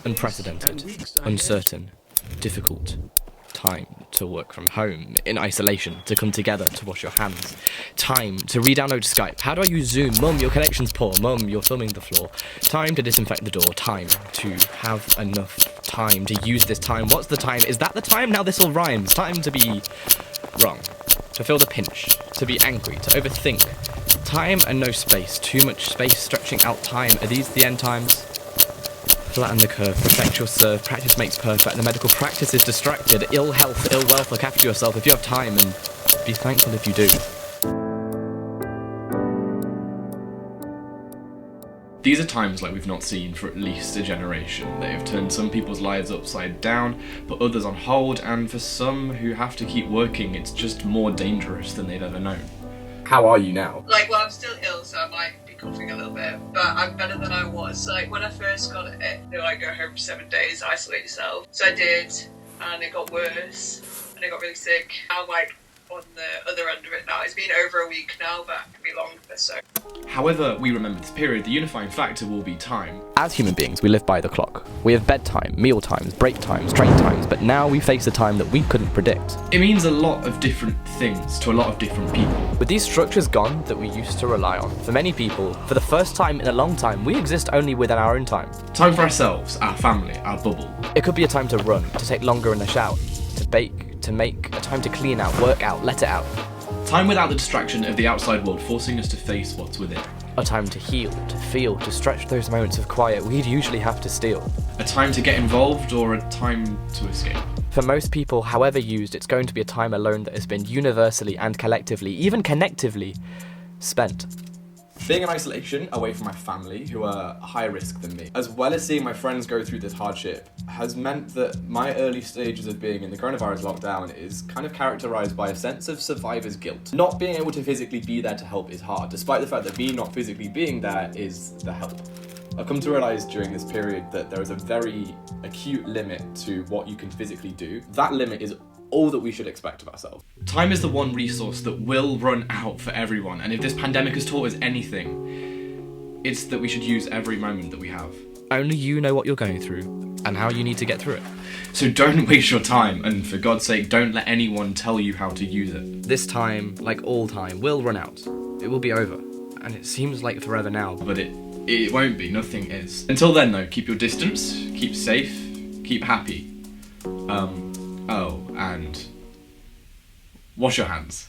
unprecedented, uncertain, difficult time to work from home, in isolation, to come together, to wash your hands, time to re-download Skype. How do I use Zoom? Mum, your connection's poor. Mum, you're filming the floor. Time to disinfect the door. Time to have enough time to use this time. What's the time? Is that the time? Now this all rhymes. Time to be wrong, to feel the pinch, to be angry, to overthink. Time and no space. Too much space stretching out time. Are these the end times? Flatten the curve, perfect your serve, practice makes perfect, the medical practice is distracted, ill health, ill wealth, look after yourself if you have time, and be thankful if you do. These are times like we've not seen for at least a generation. They have turned some people's lives upside down, put others on hold, and for some who have to keep working, it's just more dangerous than they've ever known. How are you now? Well, I'm still ill, so I might be coughing a little bit, but I'm better than I was. When I first got it, they were like, go home for 7 days, isolate yourself. So I did, and it got worse, and I got really sick. I'm on the other end of it now. It's been over a week now, but it can be longer, so. However we remember this period, the unifying factor will be time. As human beings, we live by the clock. We have bedtime, meal times, break times, train times, but now we face a time that we couldn't predict. It means a lot of different things to a lot of different people. With these structures gone that we used to rely on, for many people, for the first time in a long time, we exist only within our own time. Time for ourselves, our family, our bubble. It could be a time to run, to take longer in the shower, to bake, to make, a time to clean out, work out, let it out. Time without the distraction of the outside world forcing us to face what's within. A time to heal, to feel, to stretch those moments of quiet we'd usually have to steal. A time to get involved or a time to escape. For most people, however used, it's going to be a time alone that has been universally and collectively, even connectively, spent. Being in isolation, away from my family, who are higher risk than me, as well as seeing my friends go through this hardship, has meant that my early stages of being in the coronavirus lockdown is kind of characterised by a sense of survivor's guilt. Not being able to physically be there to help is hard, despite the fact that me not physically being there is the help. I've come to realise during this period that there is a very acute limit to what you can physically do. That limit is all that we should expect of ourselves. Time is the one resource that will run out for everyone, and if this pandemic has taught us anything, it's that we should use every moment that we have. Only you know what you're going through, and how you need to get through it. So don't waste your time, and for God's sake, don't let anyone tell you how to use it. This time, like all time, will run out. It will be over, and it seems like forever now, but it won't be, nothing is. Until then though, keep your distance, keep safe, keep happy. Oh, and wash your hands.